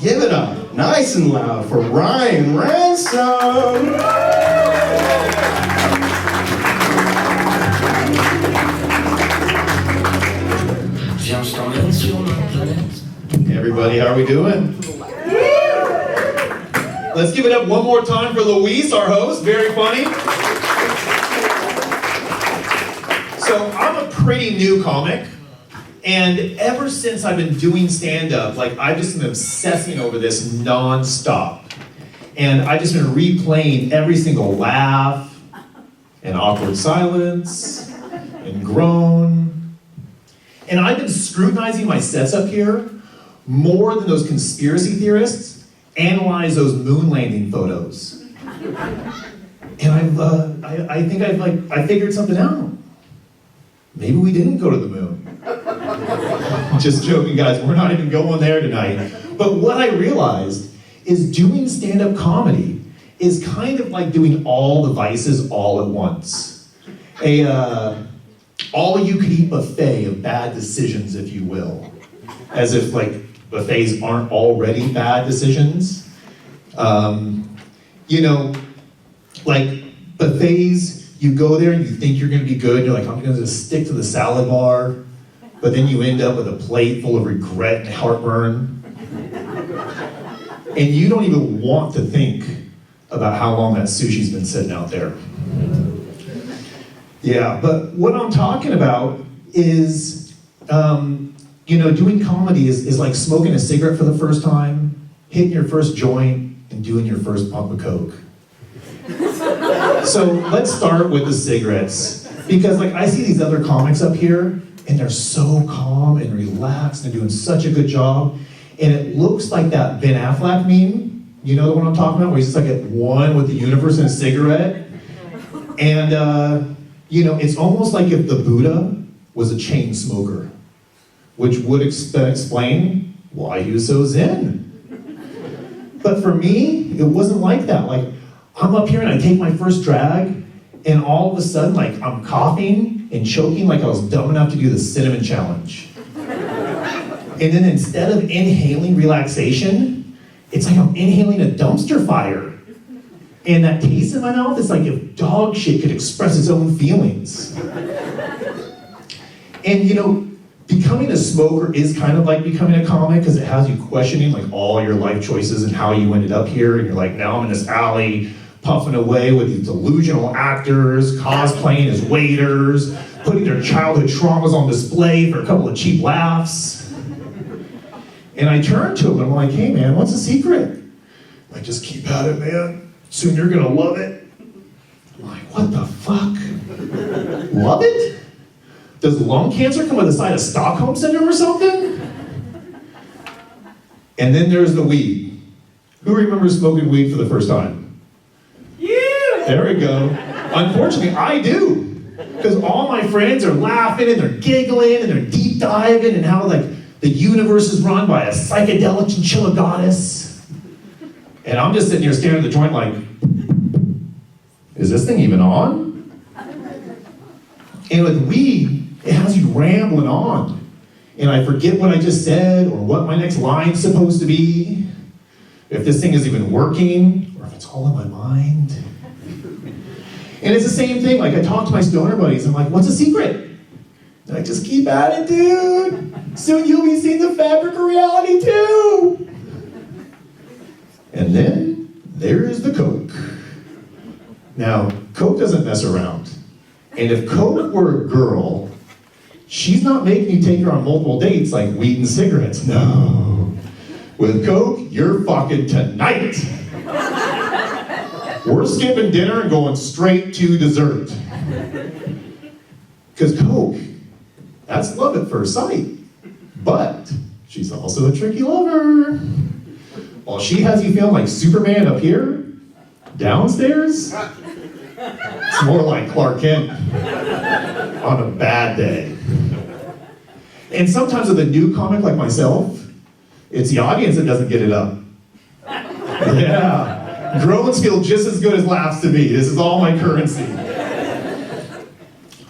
Give it up, nice and loud, for Ryan Ransom! Hey everybody, how are we doing? Let's give it up one more time for Luis, our host, very funny. So I'm a pretty new comic. And ever since I've been doing stand-up, like I've just been obsessing over this non-stop. And I've just been replaying every single laugh, and awkward silence, and groan. And I've been scrutinizing my sets up here more than those conspiracy theorists analyze those moon landing photos. And I think I figured something out. Maybe we didn't go to the moon. Just joking, guys, we're not even going there tonight. But what I realized is doing stand-up comedy is kind of like doing all the vices all at once. All-you-could-eat buffet of bad decisions, if you will. As if, like, buffets aren't already bad decisions. You know, like, buffets, you go there and you think you're gonna be good, you're like, I'm gonna just stick to the salad bar. But then you end up with a plate full of regret and heartburn. And you don't even want to think about how long that sushi's been sitting out there. Yeah, but what I'm talking about is, you know, doing comedy is like smoking a cigarette for the first time, hitting your first joint, and doing your first pump of coke. So let's start with the cigarettes. Because like I see these other comics up here, and they're so calm and relaxed, and they're doing such a good job. And it looks like that Ben Affleck meme, you know the one I'm talking about, where he's just like at one with the universe and a cigarette. And, you know, it's almost like if the Buddha was a chain smoker, which would explain why he was so zen. But for me, it wasn't like that. Like, I'm up here and I take my first drag, and all of a sudden, like, I'm coughing and choking like I was dumb enough to do the cinnamon challenge. And then instead of inhaling relaxation, it's like I'm inhaling a dumpster fire. And that taste in my mouth is like if dog shit could express its own feelings. And you know, becoming a smoker is kind of like becoming a comic because it has you questioning like all your life choices and how you ended up here. And you're like, now I'm in this alley, puffing away with these delusional actors, cosplaying as waiters, putting their childhood traumas on display for a couple of cheap laughs. And I turned to him and I'm like, hey man, what's the secret? Like, just keep at it, man. Soon you're gonna love it. I'm like, what the fuck? Love it? Does lung cancer come with a side of Stockholm Syndrome or something? And then there's the weed. Who remembers smoking weed for the first time? There we go. Unfortunately, I do. Because all my friends are laughing and they're giggling and they're deep diving and how like the universe is run by a psychedelic chinchilla goddess. And I'm just sitting here staring at the joint like, is this thing even on? And with weed, it has you rambling on. And I forget what I just said or what my next line's supposed to be. If this thing is even working or if it's all in my mind. And it's the same thing, like I talk to my stoner buddies, I'm like, what's the secret? And I just keep at it, dude. Soon you'll be seeing the fabric of reality too. And then there's the coke. Now, coke doesn't mess around. And if coke were a girl, she's not making you take her on multiple dates like weed and cigarettes. No. With coke, you're fucking tonight. We're skipping dinner and going straight to dessert. Because coke, that's love at first sight. But she's also a tricky lover. While she has you feeling like Superman up here, downstairs, it's more like Clark Kent on a bad day. And sometimes with a new comic like myself, it's the audience that doesn't get it up. Yeah. Groans feel just as good as laughs to me. This is all my currency.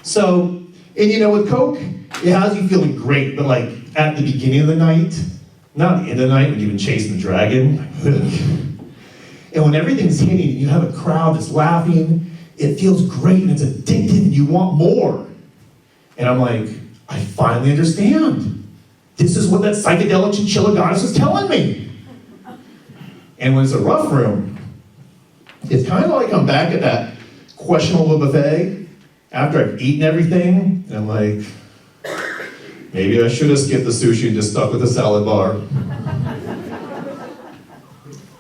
So, and you know, with coke, it has you feeling great, but like at the beginning of the night, Not at the end of the night when you've been chasing the dragon. And when everything's hitting and you have a crowd that's laughing, it feels great and it's addictive and you want more. And I'm like, I finally understand. This is what that psychedelic chinchilla goddess was telling me. And when it's a rough room, it's kind of like I'm back at that questionable buffet after I've eaten everything, and I'm like, maybe I should have skipped the sushi and just stuck with the salad bar.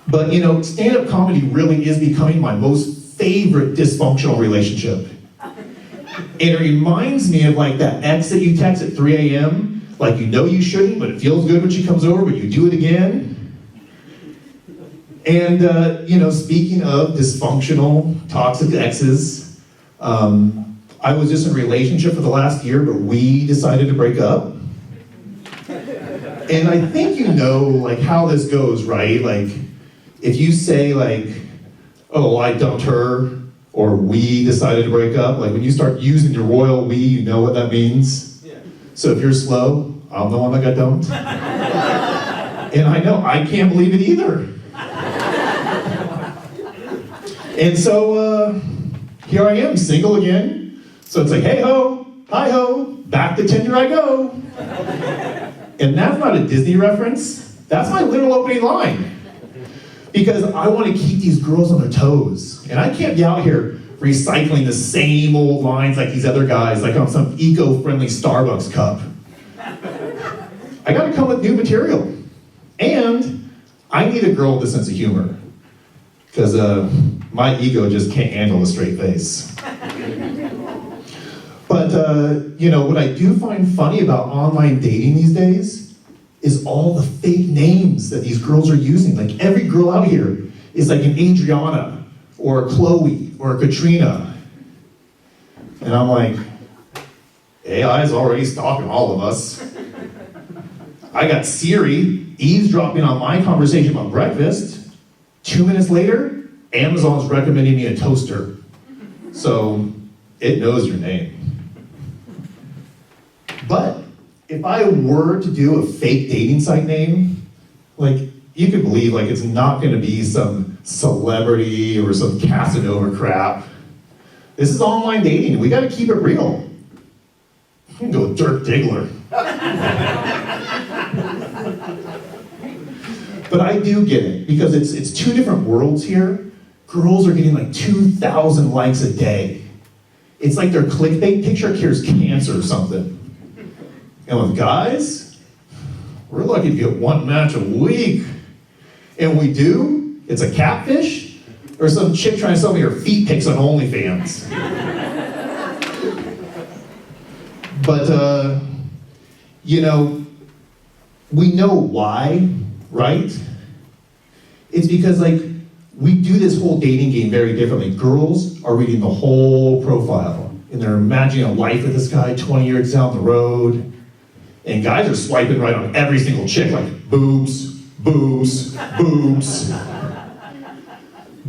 But you know, stand-up comedy really is becoming my most favorite dysfunctional relationship. And it reminds me of like that ex that you text at 3 a.m., like you know you shouldn't, but it feels good when she comes over, but you do it again. And you know, speaking of dysfunctional, toxic exes, I was just in a relationship for the last year, but we decided to break up. And I think you know like how this goes, right? Like, if you say like, oh, I dumped her, or we decided to break up, like when you start using your royal we, you know what that means. Yeah. So if you're slow, I'm the one that got dumped. And I know, I can't believe it either. And so, here I am, single again. So it's like, hey ho, hi ho, back to Tinder I go. And that's not a Disney reference, that's my literal opening line. Because I want to keep these girls on their toes. And I can't be out here recycling the same old lines like these other guys, like on some eco-friendly Starbucks cup. I gotta come with new material. And I need a girl with a sense of humor. Because my ego just can't handle a straight face. But you know, what I do find funny about online dating these days is all the fake names that these girls are using. Like every girl out here is like an Adriana, or a Chloe, or a Katrina. And I'm like, AI is already stalking all of us. I got Siri eavesdropping on my conversation about breakfast. 2 minutes later, Amazon's recommending me a toaster. So it knows your name. But if I were to do a fake dating site name, like you could believe like it's not gonna be some celebrity or some Casanova crap. This is online dating, we gotta keep it real. I'm gonna go with Dirk Diggler. But I do get it, because it's two different worlds here. Girls are getting like 2,000 likes a day. It's like their clickbait picture cures cancer or something. And with guys, we're lucky to get one match a week. And we do, it's a catfish, or some chick trying to sell me her feet pics on OnlyFans. But, you know, we know why, right? It's because, like, we do this whole dating game very differently. Girls are reading the whole profile, and they're imagining a life with this guy 20 years down the road. And guys are swiping right on every single chick, like boobs, boobs, boobs.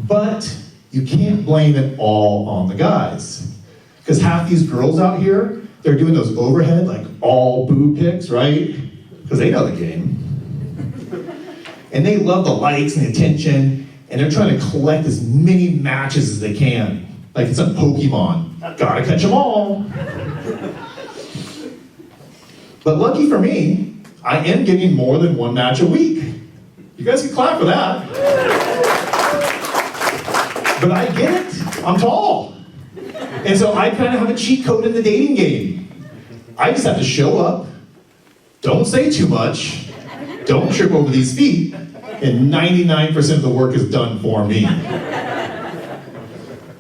But you can't blame it all on the guys. Because half these girls out here, they're doing those overhead, like all boob pics, right? Because they know the game. And they love the likes and the attention, and they're trying to collect as many matches as they can. Like it's a Pokemon, gotta catch them all. But lucky for me, I am getting more than one match a week. You guys can clap for that. But I get it, I'm tall. And so I kind of have a cheat code in the dating game. I just have to show up, don't say too much, don't trip over these feet, and 99% of the work is done for me.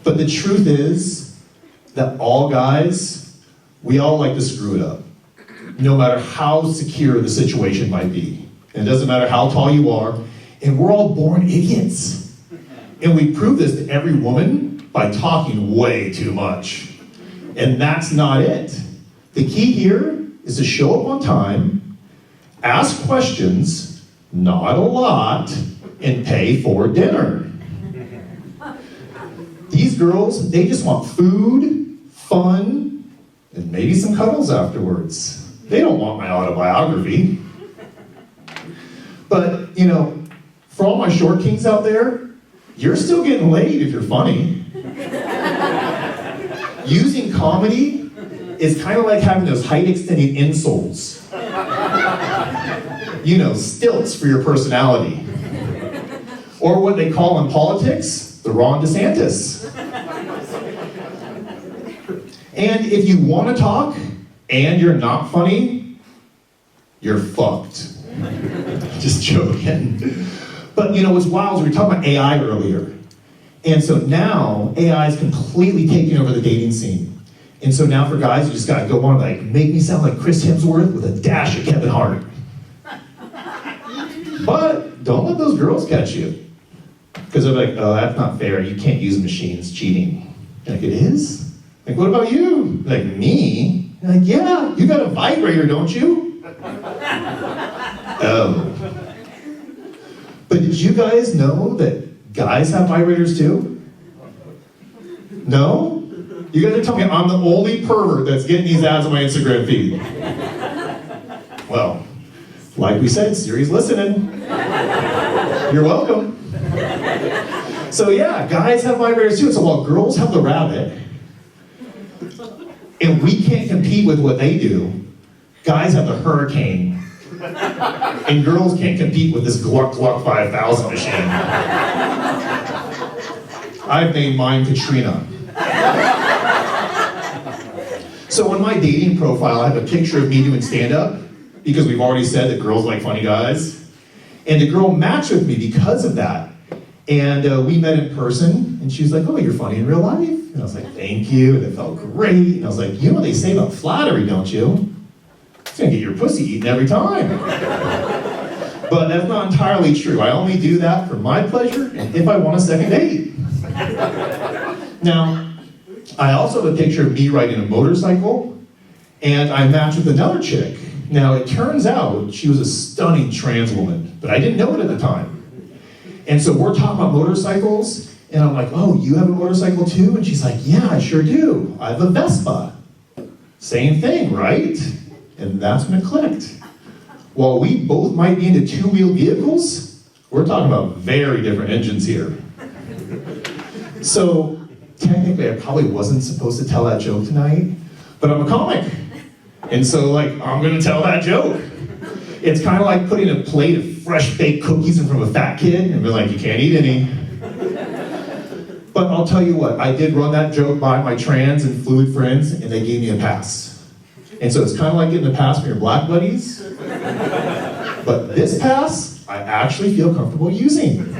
But the truth is that all guys, we all like to screw it up. No matter how secure the situation might be. And it doesn't matter how tall you are. And we're all born idiots. And we prove this to every woman by talking way too much. And that's not it. The key here is to show up on time, ask questions, not a lot, and pay for dinner. These girls, they just want food, fun, and maybe some cuddles afterwards. They don't want my autobiography. But, you know, for all my short kings out there, you're still getting laid if you're funny. Using comedy is kind of like having those height-extending insoles. You know, stilts for your personality. Or what they call in politics, the Ron DeSantis. And if you want to talk and you're not funny, you're fucked. Just joking. But you know what's wild is we were talking about AI earlier. And so now AI is completely taking over the dating scene. And so now for guys, you just gotta go on like, make me sound like Chris Hemsworth with a dash of Kevin Hart. But don't let those girls catch you. Because they're like, oh, that's not fair. You can't use machines cheating. You're like, it is? Like, what about you? Like, me? You're like, yeah, you got a vibrator, don't you? Oh. But did you guys know that guys have vibrators too? No? You guys are telling me I'm the only pervert that's getting these ads on my Instagram feed. Well, like we said, Siri's listening. You're welcome. So yeah, guys have vibrators too. So while girls have the rabbit, and we can't compete with what they do, guys have the hurricane. And girls can't compete with this Gluck Gluck 5000 machine. I've named mine Katrina. So in my dating profile, I have a picture of me doing stand-up, because we've already said that girls like funny guys. And the girl matched with me because of that. And we met in person, and she was like, oh, you're funny in real life? And I was like, thank you, and it felt great. And I was like, you know what they say about flattery, don't you? It's gonna get your pussy eaten every time. But that's not entirely true. I only do that for my pleasure and if I want a second date. Now, I also have a picture of me riding a motorcycle, and I matched with another chick. Now, it turns out she was a stunning trans woman, but I didn't know it at the time. And so we're talking about motorcycles, and I'm like, oh, you have a motorcycle too? And she's like, yeah, I sure do. I have a Vespa. Same thing, right? And that's when it clicked. While we both might be into two-wheel vehicles, we're talking about very different engines here. So, technically, I probably wasn't supposed to tell that joke tonight, but I'm a comic. And so, like, I'm gonna tell that joke. It's kind of like putting a plate of fresh baked cookies in front of a fat kid and be like, you can't eat any. But I'll tell you what, I did run that joke by my trans and fluid friends, and they gave me a pass. And so it's kind of like getting a pass from your black buddies. But this pass, I actually feel comfortable using.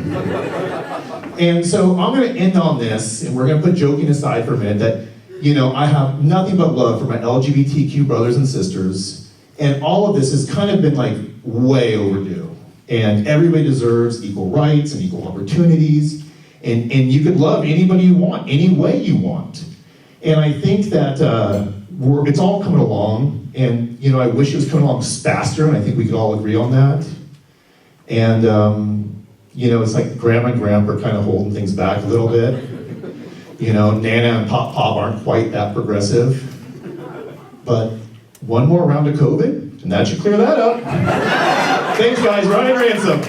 And so I'm gonna end on this, and we're gonna put joking aside for a minute, that, you know, I have nothing but love for my LGBTQ brothers and sisters, and all of this has kind of been like way overdue. And everybody deserves equal rights and equal opportunities, and you could love anybody you want, any way you want. And I think that it's all coming along, and you know, I wish it was coming along faster, and I think we could all agree on that. And you know, it's like Grandma and Grandpa are kind of holding things back a little bit. You know, Nana and Pop Pop aren't quite that progressive. But one more round of COVID, and that should clear that up. Thanks guys, Ryan Ransom.